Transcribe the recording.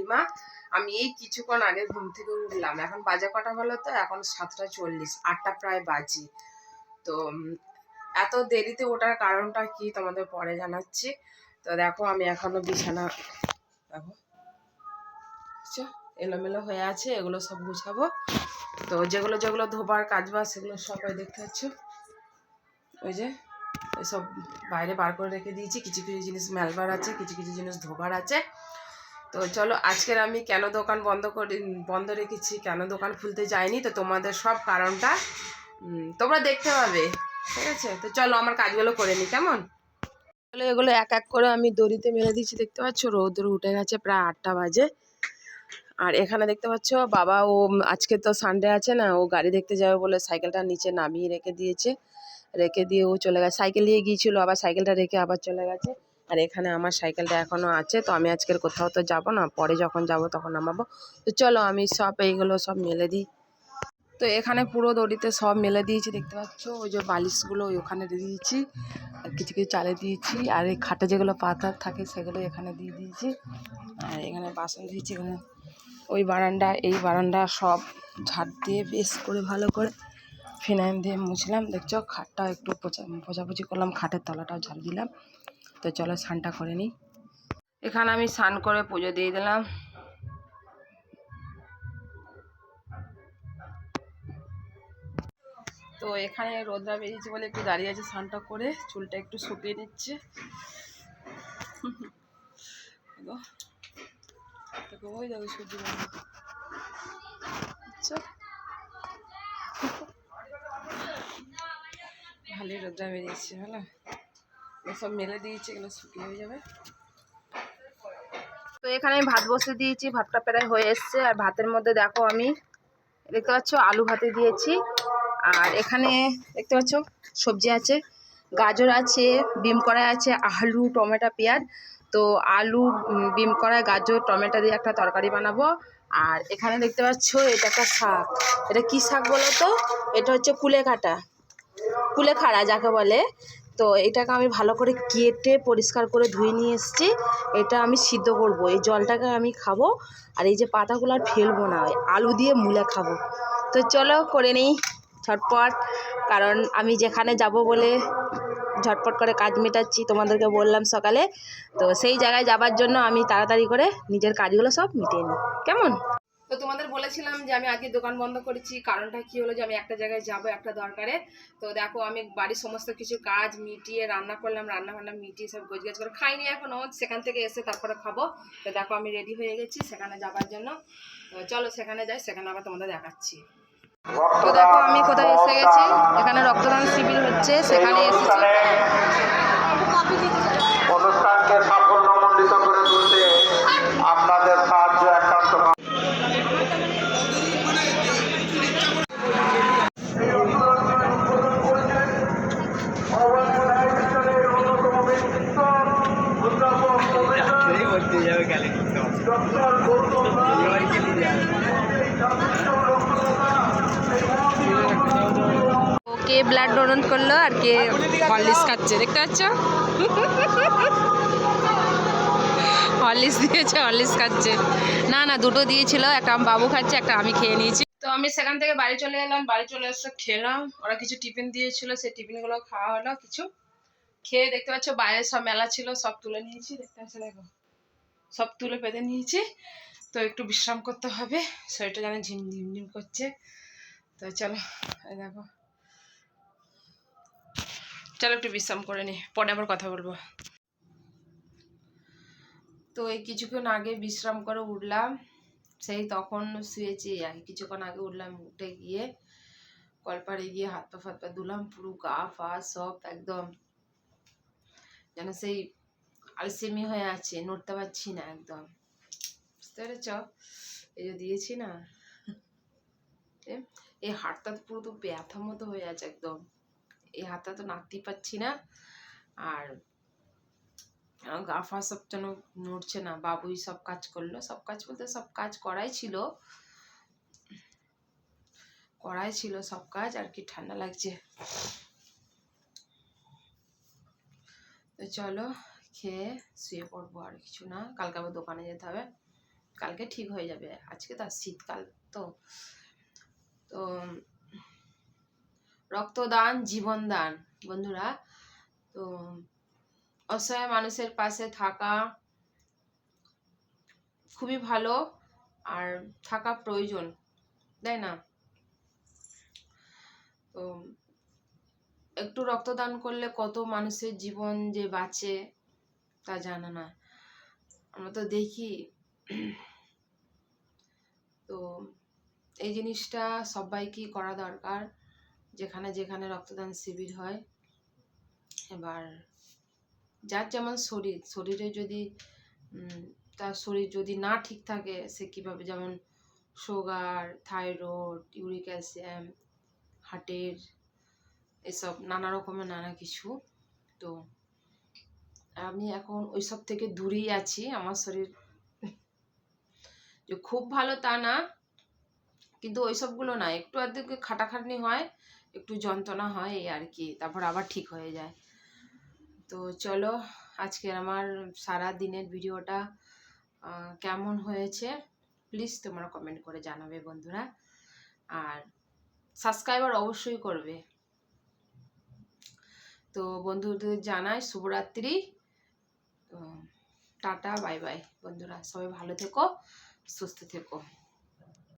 পূর্ণিমা। আমি এই কিছুক্ষণ আগে ঘুম থেকে উঠলাম। এখন বাজে কটা বলো তো? এখন 7:40, 8টা প্রায় বাজে। তো এত দেরিতে ওঠার কারণটা কি তোমাদের পরে জানাচ্ছি। তো দেখো আমি এখনো বিছানা দেখো এলোমেলো হয়ে আছে, এগুলো সব গুছাবো। তো যেগুলো যেগুলো ধোবার কাজবাজ সেগুলো সবাই দেখতে পাচ্ছ, ওই যে ওই সব বাইরে বার করে রেখে দিয়েছি। কিছু কিছু জিনিস মেলবার আছে, কিছু কিছু জিনিস ধোবার আছে। তো চলো আজকের আমি কেন দোকান বন্ধ রেখেছি, কেন দোকান খুলতে যাইনি, তো তোমাদের সব কারণটা তোমরা দেখতে পাবে, ঠিক আছে? তো চলো আমার কাজগুলো করে নিই, কেমন? চলো এগুলো এক এক করে আমি দড়িতে মেলে দিচ্ছি। দেখতে পাচ্ছ রোদ্র উঠে গেছে, প্রায় 8টা বাজে। আর এখানে দেখতে পাচ্ছ বাবা, ও আজকে তো সানডে আছে না, ও গাড়ি দেখতে যাবে বলে সাইকেলটা নিচে নামিয়ে রেখে দিয়েছে। রেখে দিয়ে ও চলে গেছে, সাইকেল নিয়ে গিয়েছিল, আবার সাইকেলটা রেখে আবার চলে গেছে। আর এখানে আমার সাইকেলটা এখনও আছে। তো আমি আজকের কোথাও তো যাবো না, পরে যখন যাব তখন নামাবো। তো চলো আমি সব এইগুলো সব মেলে দিই। তো এখানে পুরো দড়িতে সব মেলে দিয়েছি, দেখতে পাচ্ছ। ওই যে বালিশগুলো ওখানে দিয়ে দিয়েছি, আর কিছু কিছু চালে দিয়েছি। আর এই খাটে যেগুলো পাতা থাকে সেগুলো এখানে দিয়ে দিয়েছি। আর এখানে বাসন দিয়েছি। এখানে ওই বারান্দা এই বারান্দা সব ঝাড় দিয়ে বেশ করে ভালো করে ফিনাইল দিয়ে মুছলাম। দেখছো খাটটাও একটু পোছাপুছি করলাম, খাটের তলাটাও ঝাড় দিলাম। তো চলো স্নানটা করে নিই। এখানে আমি স্নান করে পুজো দিয়ে দিলাম। তো এখানে রোদরা বেরিয়েছে বলে একটু দাঁড়িয়ে আছে, স্নানটা করে চুলটা একটু শুকিয়ে নিচ্ছে। দেখো ওই দেখো সূর্য ভালোই রোদরা বেরিয়েছে, ভালো। সব মেলে দিয়েছি, এগুলো শুকিয়ে হয়ে যাবে। তো এখানে আমি ভাত বসিয়ে দিয়েছি, ভাতটা প্রায় হয়ে এসছে। আর ভাতের মধ্যে দেখো আমি দেখতে পাচ্ছ আলু ভাতে দিয়েছি। আর এখানে দেখতে পাচ্ছ সবজি আছে, গাজর আছে, বিম কড়াই আছে, আলু, টমেটো, পেঁয়াজ। তো আলু, বিম কড়াই, গাজর, টমেটো দিয়ে একটা তরকারি বানাবো। আর এখানে দেখতে পাচ্ছ এটা একটা শাক। এটা কি শাক বলো তো? এটা হচ্ছে কুলেখাড়া যাকে বলে। তো এটাকে আমি ভালো করে কেটে পরিষ্কার করে ধুয়ে নিয়ে এসেছি। এটা আমি সিদ্ধ করব, এই জলটাকে আমি খাবো। আর এই যে পাতাগুলো আর ফেলবো না, আলু দিয়ে মুলে খাবো। তো চলো করে নিই ঝটপট, কারণ আমি যেখানে যাব বলে ঝটপট করে কাজ মেটাচ্ছি, তোমাদেরকে বললাম সকালে। তো সেই জায়গায় যাবার জন্য আমি তাড়াতাড়ি করে নিজের কাজগুলো সব মিটিয়ে নিই, কেমন? তো তোমাদের বলেছিলাম যে আমি আজকে দোকান বন্ধ করেছি, কারণটা কি হলো যে আমি একটা জায়গায় যাব একটা দরকারে। তো দেখো আমি বাড়ির সমস্ত কিছু কাজ মিটিয়ে রান্না করলাম, রান্না মিটিয়ে সব গোছগাছ করে খাইনি এখনো, সেখান থেকে এসে তারপরে খাবো। তো দেখো আমি রেডি হয়ে গেছি সেখানে যাবার জন্য। তো চলো সেখানে যাই, সেখানে আবার তোমাদের দেখাচ্ছি। তো দেখো আমি কোথায় এসে গেছি, এখানে রক্তদান শিবির হচ্ছে, সেখানে এসেছি। অনুষ্ঠানকে সাফল্যমণ্ডিত করে তুলতে আপনাদের সাহায্য একান্ত। কে ব্লাড ডোনেট করলো আর কে হরলিক্স খাচ্ছে, দেখতে পাচ্ছ? হরলিক্স দিয়েছে, হরলিক্স খাচ্ছে। না দুটো দিয়েছিল, একটা বাবু খাচ্ছে, একটা আমি খেয়ে নিয়েছি। তো আমি সেখান থেকে বাড়ি চলে এলাম, বাড়ি চলে এসে খেলাম। ওরা কিছু টিফিন দিয়েছিল, সেই টিফিনগুলো খাওয়া হলো। কিছু খেয়ে দেখতে পাচ্ছ বাইরে সব মেলা ছিল, সব তুলে নিয়েছি। দেখতে পাচ্ছ দেখো সব তুলে পেতে নিয়েছি। তো একটু বিশ্রাম করতে হবে, শরীরটা যেন ঝিমঝিম করছে। তো চলো দেখো, চলো একটু বিশ্রাম করে নি, পরে আবার কথা বলবো। তো এই কিছুক্ষণ আগে বিশ্রাম করে উঠলাম, সেই তখন শুয়েছি। আর কিছুক্ষণ আগে উঠলাম, উঠে গিয়ে কলপারে গিয়ে হাত পা ধুলাম, পুরো গা ফা সব একদম যেন সেই আলসেমি হয়ে আছে, নড়তে পারছি না একদম, বুঝতে পেরেছ? এই যে দিয়েছি না, এই হাতটা পুরো তো ব্যথা মতো হয়ে আছে একদম। এই হাতটা তো নাড়তেই পারছি না। আর গা ফা সব যেন নড়ছে না। বাবুই সব কাজ করলো, সব কাজ বলতে সব কাজ করাই ছিল সব কাজ। আর কি ঠান্ডা লাগছে। তো চলো খেয়ে শুয়ে পড়বো, আর কিছু না, কালকে আবার দোকানে যেতে হবে। কালকে ঠিক হয়ে যাবে, আজকে তো শীতকাল তো। তো রক্তদান জীবনদান বন্ধুরা। তো অসহায় মানুষের পাশে থাকা খুবই ভালো, আর থাকা প্রয়োজন, তাই না? তো একটু রক্তদান করলে কত মানুষের জীবন যে বাঁচে তা জানা না, আমরা তো দেখি। তো এই জিনিসটা সবাইকেই করা দরকার, যেখানে যেখানে রক্তদান শিবির হয়। এবার যার যেমন শরীরে যদি তার শরীর যদি না ঠিক থাকে, সে কীভাবে, যেমন সুগার, থাইরয়েড, ইউরিক অ্যাসিড, হার্টের এসব নানা রকমের নানা কিছু। তো আমি এখন ওইসব থেকে দূরেই আছি। আমার শরীর যে খুব ভালো তা না, কিন্তু ওইসবগুলো না, একটু আধটু খাটাখাটনি হয়, একটু যন্ত্রণা হয়, এই আর কি, তারপর আবার ঠিক হয়ে যায়। তো চলো, আজকে আমার সারা দিনের ভিডিওটা কেমন হয়েছে প্লিজ তোমরা কমেন্ট করে জানাবে বন্ধুরা, আর সাবস্ক্রাইবার অবশ্যই করবে। তো বন্ধুদের জানাই শুভরাত্রি। তো টাটা, বাই বাই বন্ধুরা, সবাই ভালো থেকো, সুস্থ থেকো।